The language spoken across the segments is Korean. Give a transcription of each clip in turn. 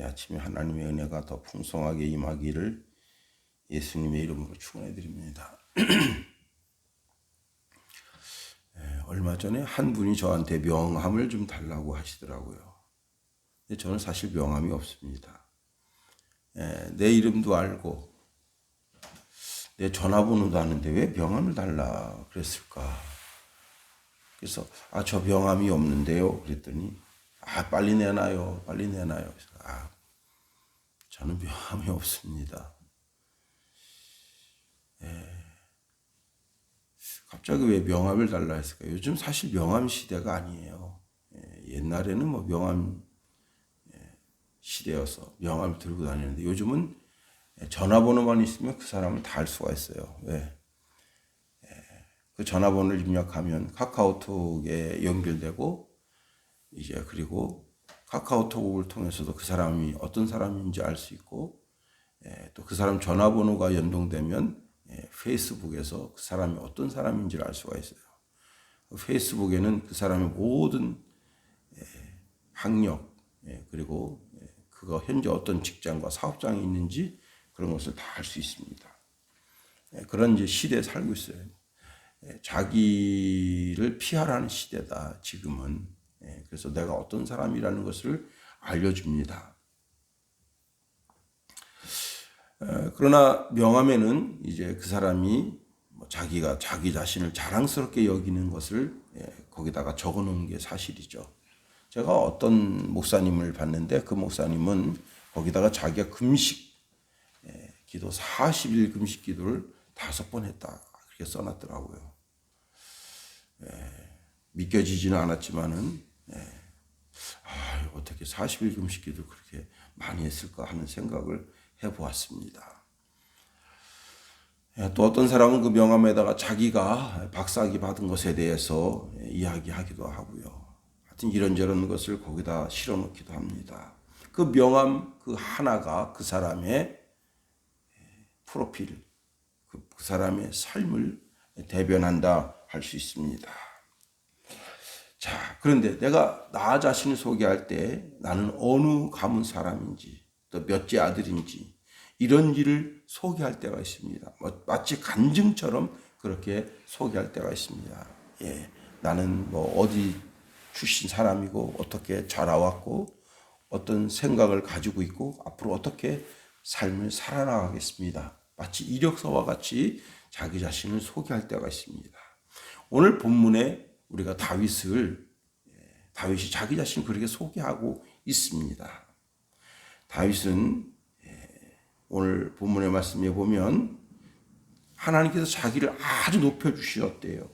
이 아침에 하나님의 은혜가 더 풍성하게 임하기를 예수님의 이름으로 축원해 드립니다. 얼마 전에 한 분이 저한테 명함을 좀 달라고 하시더라고요. 근데 저는 사실 명함이 없습니다. 내 이름도 알고 내 전화번호도 아는데 왜 명함을 달라 그랬을까? 그래서 저 명함이 없는데요. 그랬더니 빨리 내놔요. 빨리 내놔요. 그래서 저는 명함이 없습니다. 갑자기 왜 명함을 달라 했을까? 요즘 사실 명함 시대가 아니에요. 옛날에는 뭐 명함 시대여서 명함을 들고 다니는데 요즘은 전화번호만 있으면 그 사람을 다 알 수가 있어요. 왜? 그 전화번호를 입력하면 카카오톡에 연결되고 이제 그리고 카카오톡을 통해서도 그 사람이 어떤 사람인지 알 수 있고 또 그 사람 전화번호가 연동되면 페이스북에서 그 사람이 어떤 사람인지를 알 수가 있어요. 페이스북에는 그 사람의 모든 학력 그리고 그가 현재 어떤 직장과 사업장이 있는지 그런 것을 다 알 수 있습니다. 그런 이제 시대에 살고 있어요. 자기를 피하라는 시대다 지금은. 그래서 내가 어떤 사람이라는 것을 알려줍니다. 그러나 명함에는 이제 그 사람이 자기가 자기 자신을 자랑스럽게 여기는 것을 거기다가 적어 놓은 게 사실이죠. 제가 어떤 목사님을 봤는데 그 목사님은 거기다가 자기가 금식 기도 40일 금식 기도를 5번 했다 그렇게 써놨더라고요. 믿겨지지는 않았지만은 어떻게 40일 금식 기도를 그렇게 많이 했을까 하는 생각을 해보았습니다. 또 어떤 사람은 그 명함에다가 자기가 박사학위 받은 것에 대해서 이야기하기도 하고요. 하여튼 이런저런 것을 거기다 실어놓기도 합니다. 그 명함 그 하나가 그 사람의 프로필, 그 사람의 삶을 대변한다 할 수 있습니다. 자, 그런데 내가 나 자신을 소개할 때 나는 어느 가문 사람인지 또 몇째 아들인지 이런지를 소개할 때가 있습니다. 마치 간증처럼 그렇게 소개할 때가 있습니다. 나는 뭐 어디 출신 사람이고 어떻게 자라왔고 어떤 생각을 가지고 있고 앞으로 어떻게 삶을 살아나가겠습니다. 마치 이력서와 같이 자기 자신을 소개할 때가 있습니다. 오늘 본문에 우리가 다윗이 자기 자신을 그렇게 소개하고 있습니다. 다윗은 오늘 본문의 말씀에 보면 하나님께서 자기를 아주 높여주셨대요.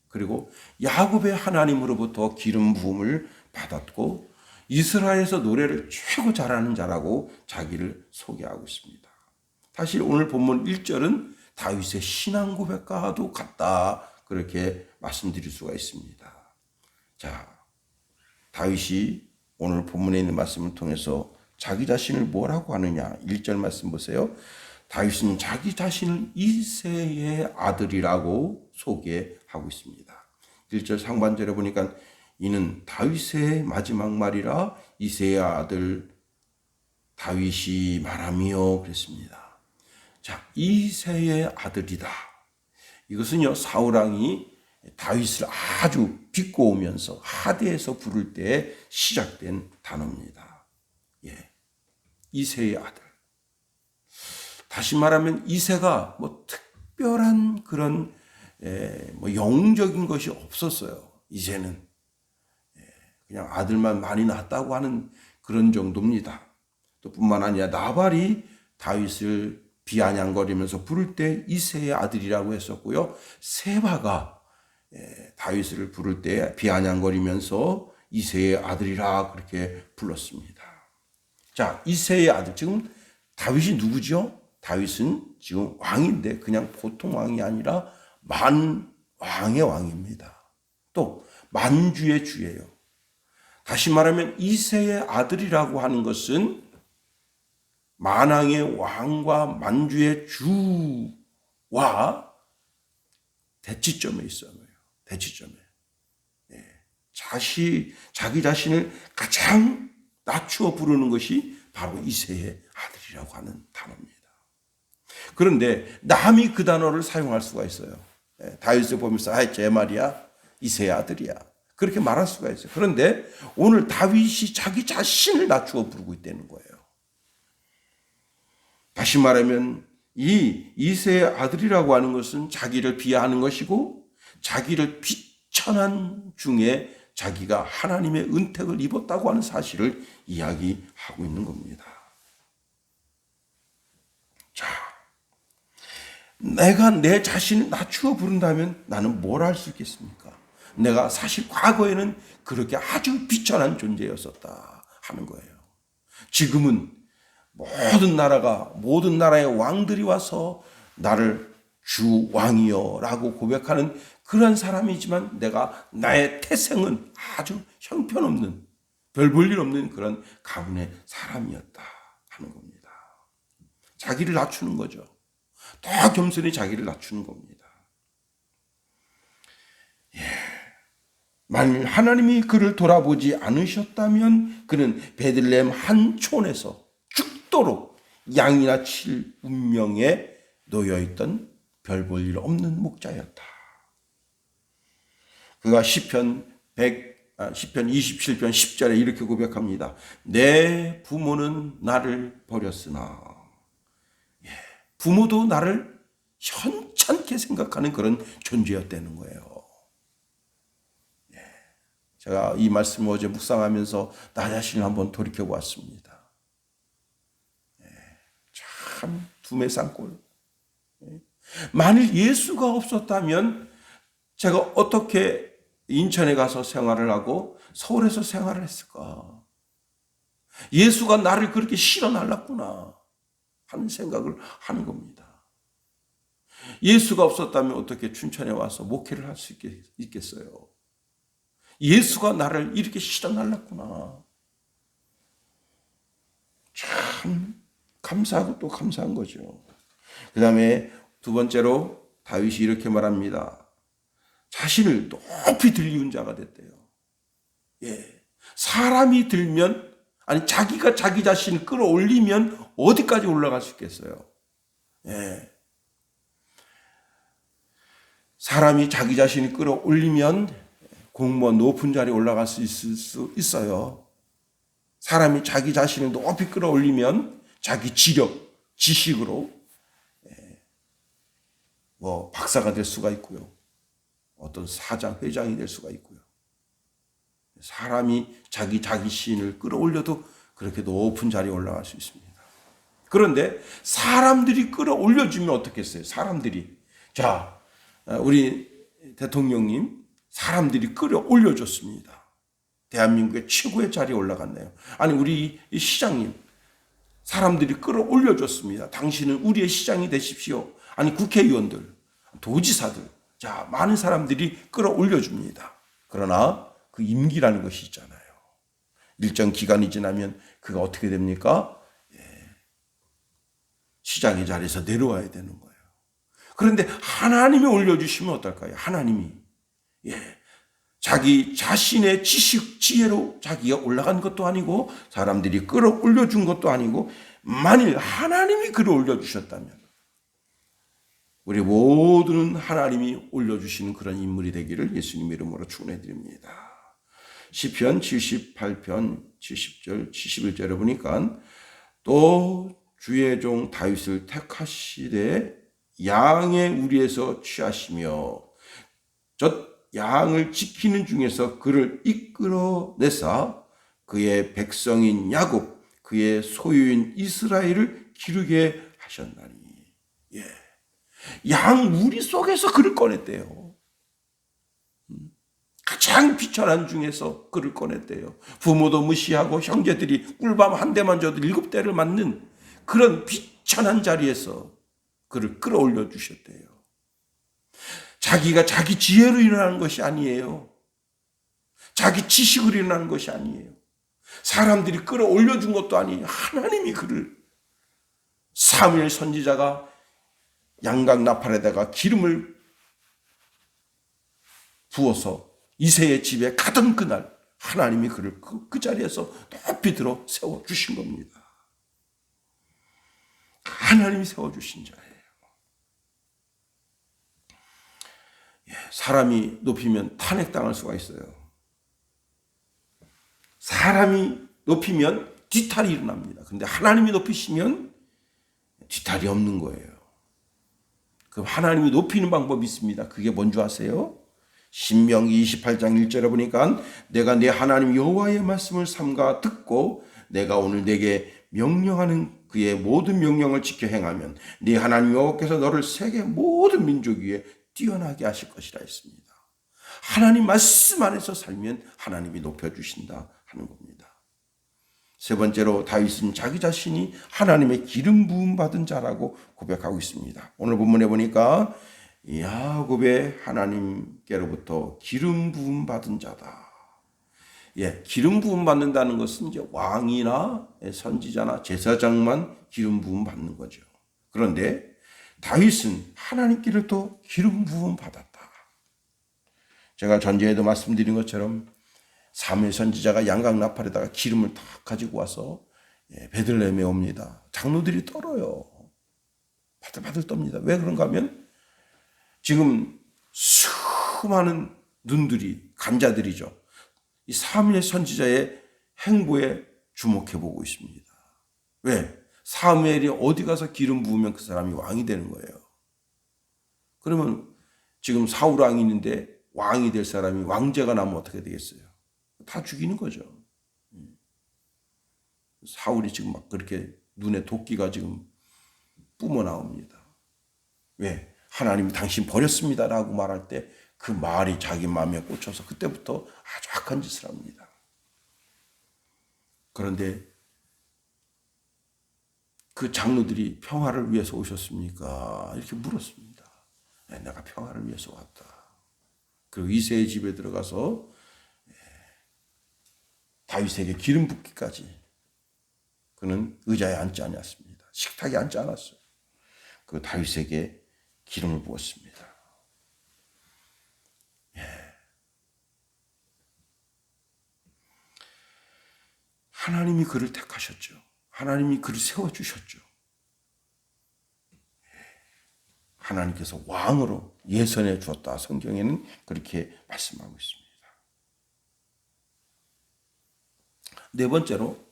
그리고 야곱의 하나님으로부터 기름 부음을 받았고 이스라엘에서 노래를 최고 잘하는 자라고 자기를 소개하고 있습니다. 사실 오늘 본문 1절은 다윗의 신앙 고백과도 같다 그렇게 말씀드릴 수가 있습니다. 자, 다윗이 오늘 본문에 있는 말씀을 통해서 자기 자신을 뭐라고 하느냐. 1절 말씀 보세요. 다윗은 자기 자신을 이새의 아들이라고 소개하고 있습니다. 1절 상반절에 보니까 이는 다윗의 마지막 말이라 이새의 아들 다윗이 말하며 그랬습니다. 자, 이새의 아들이다. 이것은요, 사울왕이 다윗을 아주 비꼬우면서 하대에서 부를 때 시작된 단어입니다. 이새의 아들. 다시 말하면 이새가 뭐 특별한 그런 뭐 영적인 것이 없었어요. 이새는 그냥 아들만 많이 낳았다고 하는 그런 정도입니다. 또 뿐만 아니라 나발이 다윗을 비아냥거리면서 부를 때 이새의 아들이라고 했었고요. 세바가 다윗을 부를 때 비아냥거리면서 이새의 아들이라 그렇게 불렀습니다. 자, 이새의 아들. 지금 다윗이 누구죠? 다윗은 지금 왕인데 그냥 보통 왕이 아니라 만왕의 왕입니다. 또 만주의 주예요. 다시 말하면 이새의 아들이라고 하는 것은 만왕의 왕과 만주의 주와 대치점에 있어요. 대치점에. 자기 자신을 가장 낮추어 부르는 것이 바로 이새의 아들이라고 하는 단어입니다. 그런데 남이 그 단어를 사용할 수가 있어요. 다윗을 보면서 제 말이야, 이새의 아들이야, 그렇게 말할 수가 있어요. 그런데 오늘 다윗이 자기 자신을 낮추어 부르고 있다는 거예요. 다시 말하면 이 이새의 아들이라고 하는 것은 자기를 비하하는 것이고, 자기를 비천한 중에 자기가 하나님의 은택을 입었다고 하는 사실을 이야기하고 있는 겁니다. 자, 내가 내 자신을 낮추어 부른다면 나는 뭘 할 수 있겠습니까? 내가 사실 과거에는 그렇게 아주 비천한 존재였었다 하는 거예요. 지금은 모든 나라의 왕들이 와서 나를 주 왕이여라고 고백하는 그런 사람이지만, 내가 나의 태생은 아주 형편없는, 별 볼 일 없는 그런 가문의 사람이었다 하는 겁니다. 자기를 낮추는 거죠. 더 겸손히 자기를 낮추는 겁니다. 만일 하나님이 그를 돌아보지 않으셨다면 그는 베들레헴 한 촌에서 죽도록 양이나 칠 운명에 놓여있던 별 볼 일 없는 목자였다. 그가 시편 27편 10절에 이렇게 고백합니다. 내 부모는 나를 버렸으나, 부모도 나를 현찮게 생각하는 그런 존재였다는 거예요. 제가 이 말씀을 어제 묵상하면서 나 자신을 한번 돌이켜 보았습니다. 참 두메산골. 만일 예수가 없었다면 제가 어떻게 인천에 가서 생활을 하고 서울에서 생활을 했을까? 예수가 나를 그렇게 실어 날랐구나 하는 생각을 하는 겁니다. 예수가 없었다면 어떻게 춘천에 와서 목회를 할 수 있겠어요? 예수가 나를 이렇게 실어 날랐구나. 참 감사하고 또 감사한 거죠. 그 다음에 두 번째로 다윗이 이렇게 말합니다. 자신을 높이 들리운 자가 됐대요. 사람이 들면, 아니 자기가 자기 자신을 끌어올리면 어디까지 올라갈 수 있겠어요? 사람이 자기 자신을 끌어올리면 공무원 높은 자리에 올라갈 수 있어요. 사람이 자기 자신을 높이 끌어올리면 자기 지력, 지식으로 박사가 될 수가 있고요. 어떤 사장, 회장이 될 수가 있고요. 사람이 자기 자신을 끌어올려도 그렇게 높은 자리에 올라갈 수 있습니다. 그런데 사람들이 끌어올려주면 어떻겠어요? 사람들이. 자, 우리 대통령님, 사람들이 끌어올려줬습니다. 대한민국의 최고의 자리에 올라갔네요. 아니, 우리 시장님, 사람들이 끌어올려줬습니다. 당신은 우리의 시장이 되십시오. 아니, 국회의원들, 도지사들, 자, 많은 사람들이 끌어올려줍니다. 그러나 그 임기라는 것이 있잖아요. 일정 기간이 지나면 그가 어떻게 됩니까? 시장의 자리에서 내려와야 되는 거예요. 그런데 하나님이 올려주시면 어떨까요? 하나님이 자기 자신의 지식, 지혜로 자기가 올라간 것도 아니고 사람들이 끌어올려준 것도 아니고, 만일 하나님이 끌어올려주셨다면 우리 모두는 하나님이 올려주시는 그런 인물이 되기를 예수님 이름으로 축원해드립니다. 시편 78편 70절 71절에 보니까 또 주의 종 다윗을 택하시되 양의 우리에서 취하시며 저 양을 지키는 중에서 그를 이끌어내사 그의 백성인 야곱 그의 소유인 이스라엘을 기르게 하셨나니. 양 우리 속에서 그를 꺼냈대요. 가장 비천한 중에서 그를 꺼냈대요. 부모도 무시하고 형제들이 꿀밤 한 대만 줘도 7대를 맞는 그런 비천한 자리에서 그를 끌어올려 주셨대요. 자기가 자기 지혜로 일어나는 것이 아니에요. 자기 지식으로 일어나는 것이 아니에요. 사람들이 끌어올려 준 것도 아니에요. 하나님이 그를, 사무엘 선지자가 양각 나팔에다가 기름을 부어서 이새의 집에 가던 그날 하나님이 그를 그 자리에서 높이 들어 세워주신 겁니다. 하나님이 세워주신 자예요. 사람이 높이면 탄핵당할 수가 있어요. 사람이 높이면 뒤탈이 일어납니다. 그런데 하나님이 높이시면 뒤탈이 없는 거예요. 그럼 하나님이 높이는 방법이 있습니다. 그게 뭔지 아세요? 신명기 28장 1절에 보니까 내가 내 하나님 여호와의 말씀을 삼가 듣고 내가 오늘 내게 명령하는 그의 모든 명령을 지켜 행하면 네 하나님 여호와께서 너를 세계 모든 민족 위에 뛰어나게 하실 것이라 했습니다. 하나님 말씀 안에서 살면 하나님이 높여주신다 하는 겁니다. 세 번째로 다윗은 자기 자신이 하나님의 기름 부음 받은 자라고 고백하고 있습니다. 오늘 본문에 보니까 야곱의 하나님께로부터 기름 부음 받은 자다. 기름 부음 받는다는 것은 이제 왕이나 선지자나 제사장만 기름 부음 받는 거죠. 그런데 다윗은 하나님께로부터 기름 부음 받았다. 제가 전제에도 말씀드린 것처럼 사무엘 선지자가 양각 나팔에다가 기름을 다 가지고 와서 베들레헴에 옵니다. 장로들이 떨어요. 바들바들 떱니다. 왜 그런가 하면 지금 수많은 눈들이 간자들이죠. 이 사무엘 선지자의 행보에 주목해 보고 있습니다. 왜? 사무엘이 어디 가서 기름 부으면 그 사람이 왕이 되는 거예요. 그러면 지금 사울 왕이 있는데 왕이 될 사람이 왕제가 나면 어떻게 되겠어요? 다 죽이는 거죠. 사울이 지금 막 그렇게 눈에 도끼가 지금 뿜어 나옵니다. 왜? 하나님이 당신 버렸습니다라고 말할 때 그 말이 자기 마음에 꽂혀서 그때부터 아주 악한 짓을 합니다. 그런데 그 장로들이 평화를 위해서 오셨습니까? 이렇게 물었습니다. 내가 평화를 위해서 왔다. 그리고 이새의 집에 들어가서 다윗에게 기름 붓기까지 그는 의자에 앉지 않았습니다. 식탁에 앉지 않았어요. 그 다윗에게 기름을 부었습니다. 하나님이 그를 택하셨죠. 하나님이 그를 세워주셨죠. 하나님께서 왕으로 예선해 주었다. 성경에는 그렇게 말씀하고 있습니다. 네 번째로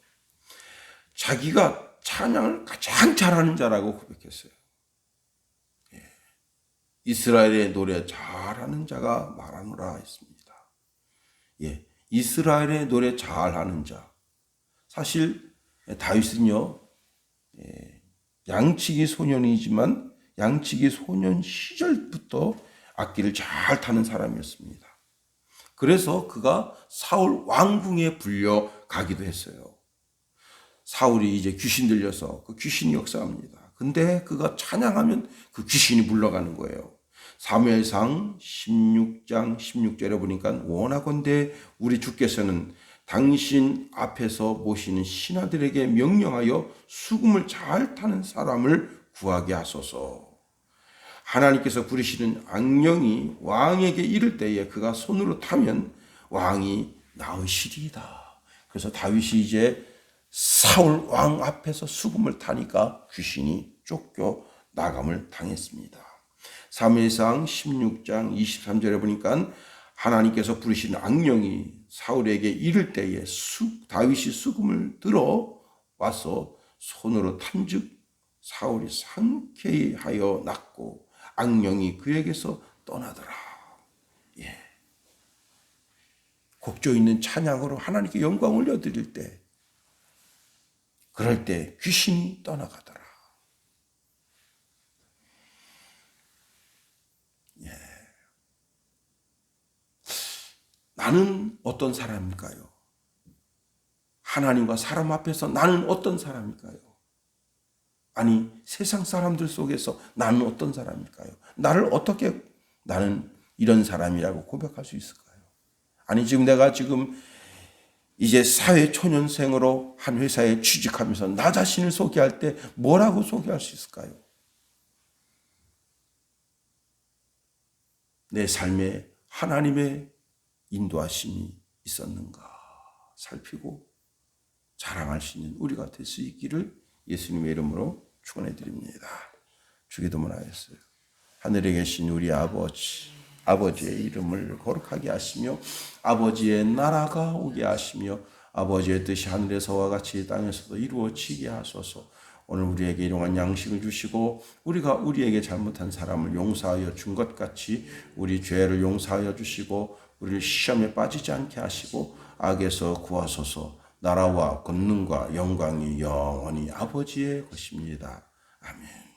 자기가 찬양을 가장 잘하는 자라고 고백했어요. 이스라엘의 노래 잘하는 자가 말하노라 했습니다. 이스라엘의 노래 잘하는 자. 사실 다윗은요, 양치기 소년이지만 양치기 소년 시절부터 악기를 잘 타는 사람이었습니다. 그래서 그가 사울 왕궁에 불려가기도 했어요. 사울이 이제 귀신 들려서 그 귀신이 역사합니다. 근데 그가 찬양하면 그 귀신이 물러가는 거예요. 사무엘상 16장 16절에 보니까 원하건대 우리 주께서는 당신 앞에서 모시는 신하들에게 명령하여 수금을 잘 타는 사람을 구하게 하소서. 하나님께서 부르시는 악령이 왕에게 이를 때에 그가 손으로 타면 왕이 나으시리이다. 그래서 다윗이 이제 사울 왕 앞에서 수금을 타니까 귀신이 쫓겨 나감을 당했습니다. 사무엘상 16장 23절에 보니까 하나님께서 부르신 악령이 사울에게 이를 때에 다윗이 수금을 들어 와서 손으로 탄즉 사울이 상쾌히 하여 낫고 악령이 그에게서 떠나더라. 곡조 있는 찬양으로 하나님께 영광 올려드릴 때 그럴 때 귀신이 떠나가더라. 나는 어떤 사람일까요? 하나님과 사람 앞에서 나는 어떤 사람일까요? 아니, 세상 사람들 속에서 나는 어떤 사람일까요? 나를 어떻게 나는 이런 사람이라고 고백할 수 있을까요? 아니, 내가 이제 사회 초년생으로 한 회사에 취직하면서 나 자신을 소개할 때 뭐라고 소개할 수 있을까요? 내 삶에 하나님의 인도하심이 있었는가 살피고 자랑할 수 있는 우리가 될 수 있기를 예수님의 이름으로 축원해 드립니다. 주기도문 하겠어요. 하늘에 계신 우리 아버지, 아버지의 이름을 거룩하게 하시며 아버지의 나라가 오게 하시며 아버지의 뜻이 하늘에서와 같이 땅에서도 이루어지게 하소서. 오늘 우리에게 일용할 양식을 주시고 우리가 우리에게 잘못한 사람을 용서하여 준 것 같이 우리 죄를 용서하여 주시고 우리를 시험에 빠지지 않게 하시고 악에서 구하소서. 나라와 권능과 영광이 영원히 아버지의 것입니다. 아멘.